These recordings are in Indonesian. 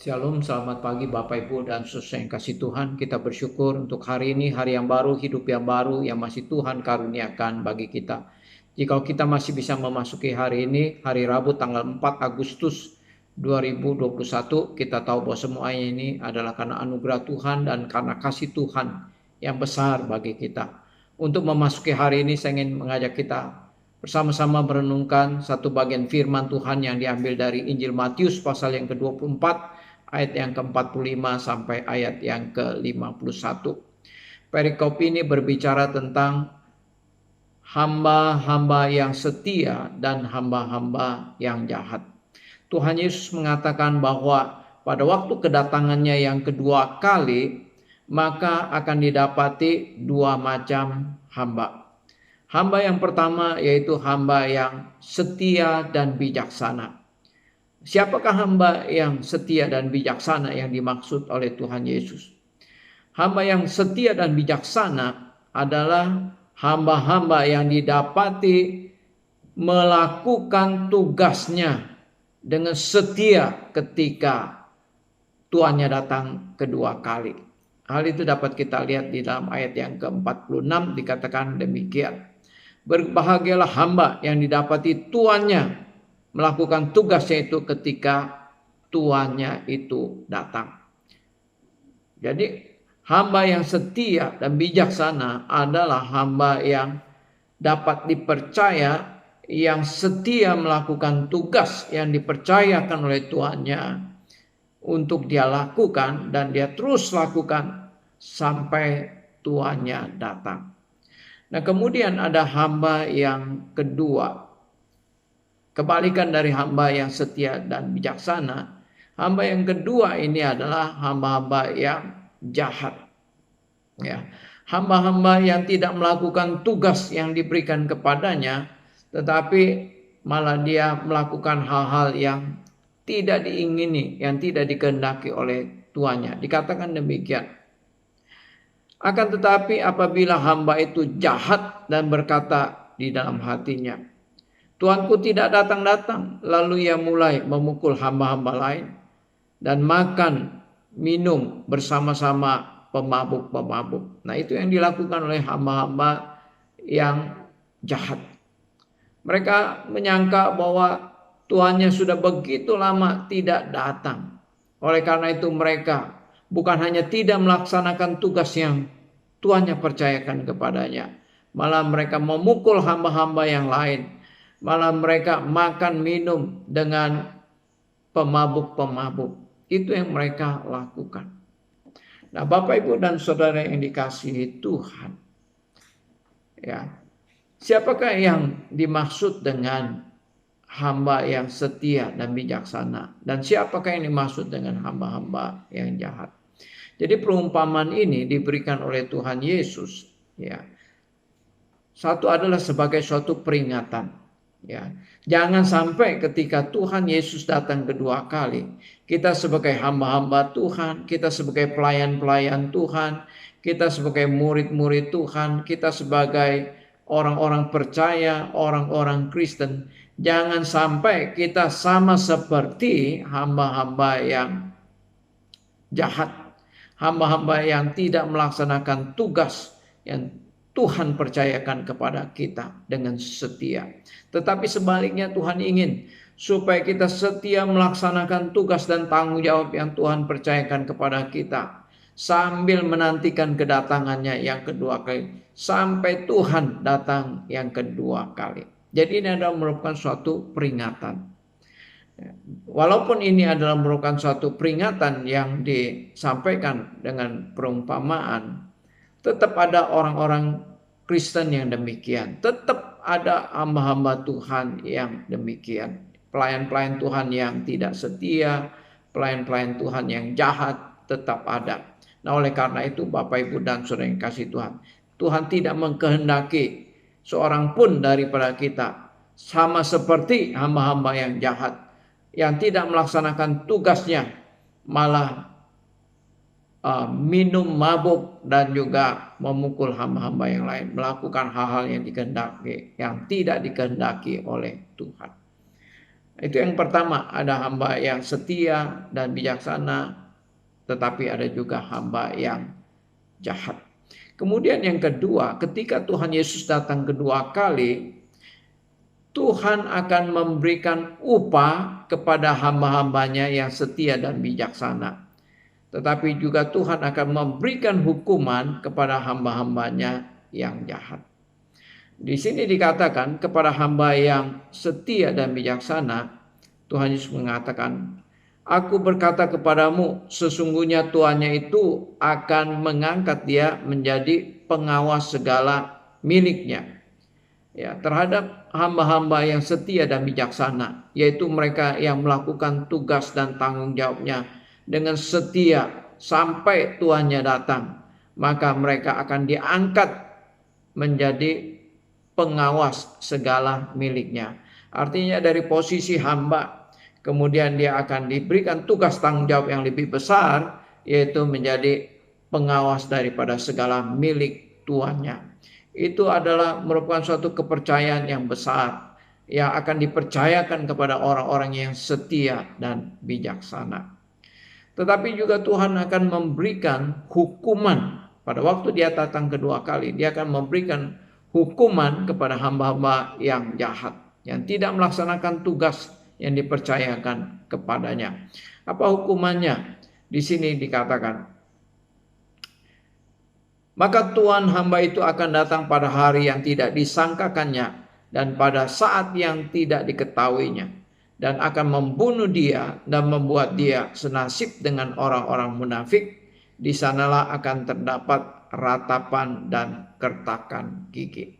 Shalom, selamat pagi Bapak Ibu dan saudara yang kasih Tuhan. Kita bersyukur untuk hari ini, hari yang baru, hidup yang baru yang masih Tuhan karuniakan bagi kita. Jika kita masih bisa memasuki hari ini, hari Rabu tanggal 4 Agustus 2021, kita tahu bahwa semuanya ini adalah karena anugerah Tuhan dan karena kasih Tuhan yang besar bagi kita. Untuk memasuki hari ini, saya ingin mengajak kita bersama-sama merenungkan satu bagian firman Tuhan yang diambil dari Injil Matius pasal yang ke-24 ayat yang ke-45 sampai ayat yang ke-51. Perikop ini berbicara tentang hamba-hamba yang setia dan hamba-hamba yang jahat. Tuhan Yesus mengatakan bahwa pada waktu kedatangannya yang kedua kali, maka akan didapati dua macam hamba. Hamba yang pertama yaitu hamba yang setia dan bijaksana. Siapakah hamba yang setia dan bijaksana yang dimaksud oleh Tuhan Yesus? Hamba yang setia dan bijaksana adalah hamba-hamba yang didapati melakukan tugasnya dengan setia ketika tuannya datang kedua kali. Hal itu dapat kita lihat di dalam ayat yang ke-46 dikatakan demikian. Berbahagialah hamba yang didapati tuannya melakukan tugasnya itu ketika tuannya itu datang. Jadi hamba yang setia dan bijaksana adalah hamba yang dapat dipercaya, yang setia melakukan tugas yang dipercayakan oleh tuannya untuk dia lakukan dan dia terus lakukan sampai tuannya datang. Nah, kemudian ada hamba yang kedua. Kebalikan dari hamba yang setia dan bijaksana, hamba yang kedua ini adalah hamba-hamba yang jahat. Ya, hamba-hamba yang tidak melakukan tugas yang diberikan kepadanya, tetapi malah dia melakukan hal-hal yang tidak diingini, yang tidak dikehendaki oleh tuannya. Dikatakan demikian. Akan tetapi apabila hamba itu jahat dan berkata di dalam hatinya, Tuanku tidak datang-datang, lalu ia mulai memukul hamba-hamba lain dan makan, minum bersama-sama pemabuk-pemabuk. Nah, itu yang dilakukan oleh hamba-hamba yang jahat. Mereka menyangka bahwa tuannya sudah begitu lama tidak datang. Oleh karena itu mereka bukan hanya tidak melaksanakan tugas yang tuannya percayakan kepadanya, malah mereka memukul hamba-hamba yang lain. Malah mereka makan minum dengan pemabuk-pemabuk. Itu yang mereka lakukan. Nah, Bapak Ibu dan Saudara yang dikasihi Tuhan. Ya. Siapakah yang dimaksud dengan hamba yang setia dan bijaksana? Dan siapakah yang dimaksud dengan hamba-hamba yang jahat? Jadi perumpamaan ini diberikan oleh Tuhan Yesus. Ya. Satu adalah sebagai suatu peringatan. Ya, jangan sampai ketika Tuhan Yesus datang kedua kali, kita sebagai hamba-hamba Tuhan, kita sebagai pelayan-pelayan Tuhan, kita sebagai murid-murid Tuhan, kita sebagai orang-orang percaya, orang-orang Kristen, jangan sampai kita sama seperti hamba-hamba yang jahat, hamba-hamba yang tidak melaksanakan tugas yang Tuhan percayakan kepada kita dengan setia. Tetapi sebaliknya Tuhan ingin supaya kita setia melaksanakan tugas dan tanggung jawab yang Tuhan percayakan kepada kita. Sambil menantikan kedatangannya yang kedua kali. Sampai Tuhan datang yang kedua kali. Jadi ini adalah merupakan suatu peringatan. Walaupun ini adalah merupakan suatu peringatan yang disampaikan dengan perumpamaan, tetap ada orang-orang Kristen yang demikian. Tetap ada hamba-hamba Tuhan yang demikian. Pelayan-pelayan Tuhan yang tidak setia, pelayan-pelayan Tuhan yang jahat tetap ada. Nah, oleh karena itu Bapak Ibu dan Saudara yang kasih Tuhan, Tuhan tidak mengkehendaki seorang pun daripada kita sama seperti hamba-hamba yang jahat, yang tidak melaksanakan tugasnya, malah minum, mabuk, dan juga memukul hamba-hamba yang lain, melakukan hal-hal yang dikehendaki, yang tidak dikehendaki oleh Tuhan. Itu yang pertama, ada hamba yang setia dan bijaksana, tetapi ada juga hamba yang jahat. Kemudian yang kedua, ketika Tuhan Yesus datang kedua kali, Tuhan akan memberikan upah kepada hamba-hambanya yang setia dan bijaksana. Tetapi juga Tuhan akan memberikan hukuman kepada hamba-hambanya yang jahat. Di sini dikatakan kepada hamba yang setia dan bijaksana, Tuhan Yesus mengatakan, Aku berkata kepadamu, sesungguhnya tuannya itu akan mengangkat dia menjadi pengawas segala miliknya. Ya, terhadap hamba-hamba yang setia dan bijaksana, yaitu mereka yang melakukan tugas dan tanggung jawabnya dengan setia sampai tuannya datang, maka mereka akan diangkat menjadi pengawas segala miliknya. Artinya dari posisi hamba, kemudian dia akan diberikan tugas tanggung jawab yang lebih besar, yaitu menjadi pengawas daripada segala milik tuannya. Itu adalah merupakan suatu kepercayaan yang besar yang akan dipercayakan kepada orang-orang yang setia dan bijaksana. Tetapi juga Tuhan akan memberikan hukuman pada waktu dia datang kedua kali. Dia akan memberikan hukuman kepada hamba-hamba yang jahat, yang tidak melaksanakan tugas yang dipercayakan kepadanya. Apa hukumannya? Di sini dikatakan, maka Tuhan hamba itu akan datang pada hari yang tidak disangkakannya dan pada saat yang tidak diketahuinya, dan akan membunuh dia dan membuat dia senasib dengan orang-orang munafik. Di sanalah akan terdapat ratapan dan kertakan gigi.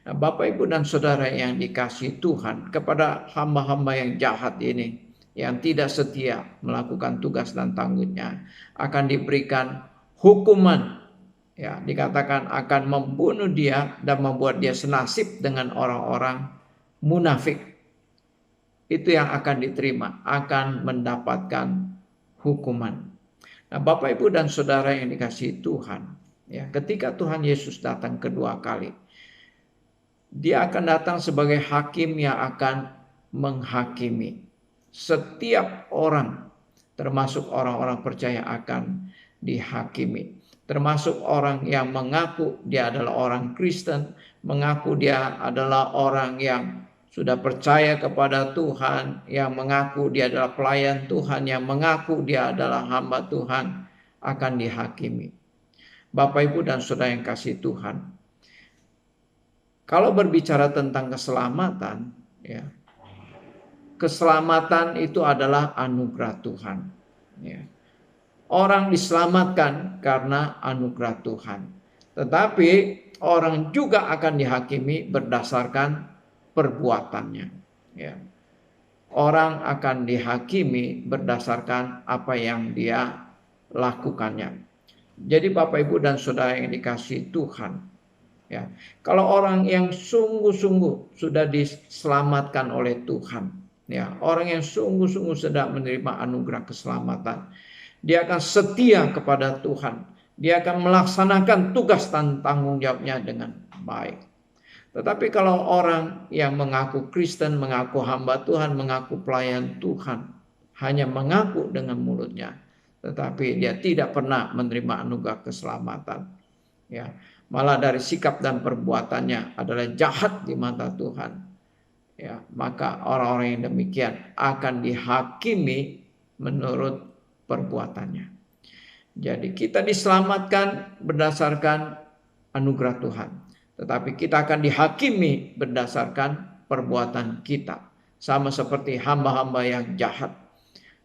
Nah, Bapak, Ibu, dan Saudara yang dikasihi Tuhan, kepada hamba-hamba yang jahat ini, yang tidak setia melakukan tugas dan tanggungnya, akan diberikan hukuman. Ya, dikatakan akan membunuh dia dan membuat dia senasib dengan orang-orang munafik. Itu yang akan diterima, akan mendapatkan hukuman. Nah, Bapak, Ibu, dan Saudara yang dikasihi Tuhan, ya, ketika Tuhan Yesus datang kedua kali, dia akan datang sebagai hakim yang akan menghakimi setiap orang, termasuk orang-orang percaya akan dihakimi. Termasuk orang yang mengaku dia adalah orang Kristen, mengaku dia adalah orang yang sudah percaya kepada Tuhan, yang mengaku dia adalah pelayan Tuhan, yang mengaku dia adalah hamba Tuhan, akan dihakimi. Bapak, Ibu, dan Saudara yang kasih Tuhan, kalau berbicara tentang keselamatan, ya, keselamatan itu adalah anugerah Tuhan. Ya. Orang diselamatkan karena anugerah Tuhan. Tetapi orang juga akan dihakimi berdasarkan perbuatannya. Ya. Orang akan dihakimi berdasarkan apa yang dia lakukannya. Jadi Bapak, Ibu, dan Saudara yang dikasihi Tuhan, ya, kalau orang yang sungguh-sungguh sudah diselamatkan oleh Tuhan, ya, orang yang sungguh-sungguh sudah menerima anugerah keselamatan, dia akan setia kepada Tuhan. Dia akan melaksanakan tugas dan tanggung jawabnya dengan baik. Tetapi kalau orang yang mengaku Kristen, mengaku hamba Tuhan, mengaku pelayan Tuhan, hanya mengaku dengan mulutnya, tetapi dia tidak pernah menerima anugerah keselamatan, ya, malah dari sikap dan perbuatannya adalah jahat di mata Tuhan, ya, maka orang-orang yang demikian akan dihakimi menurut perbuatannya. Jadi kita diselamatkan berdasarkan anugerah Tuhan, tetapi kita akan dihakimi berdasarkan perbuatan kita. Sama seperti hamba-hamba yang jahat,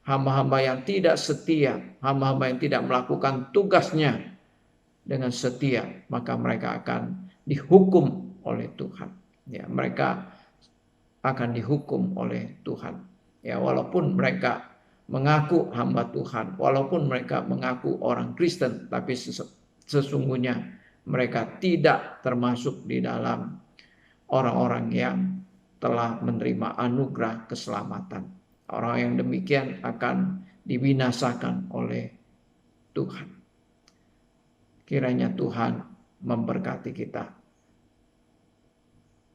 hamba-hamba yang tidak setia, hamba-hamba yang tidak melakukan tugasnya dengan setia, maka mereka akan dihukum oleh Tuhan. Ya, mereka akan dihukum oleh Tuhan. Ya, walaupun mereka mengaku hamba Tuhan, walaupun mereka mengaku orang Kristen, tapi sesungguhnya mereka tidak termasuk di dalam orang-orang yang telah menerima anugerah keselamatan. Orang yang demikian akan dibinasakan oleh Tuhan. Kiranya Tuhan memberkati kita.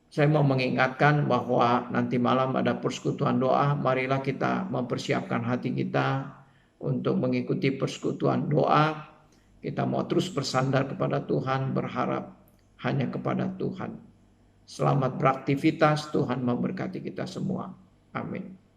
Saya mau mengingatkan bahwa nanti malam ada persekutuan doa. Marilah kita mempersiapkan hati kita untuk mengikuti persekutuan doa. Kita mau terus bersandar kepada Tuhan, berharap hanya kepada Tuhan. Selamat beraktivitas, Tuhan memberkati kita semua. Amin.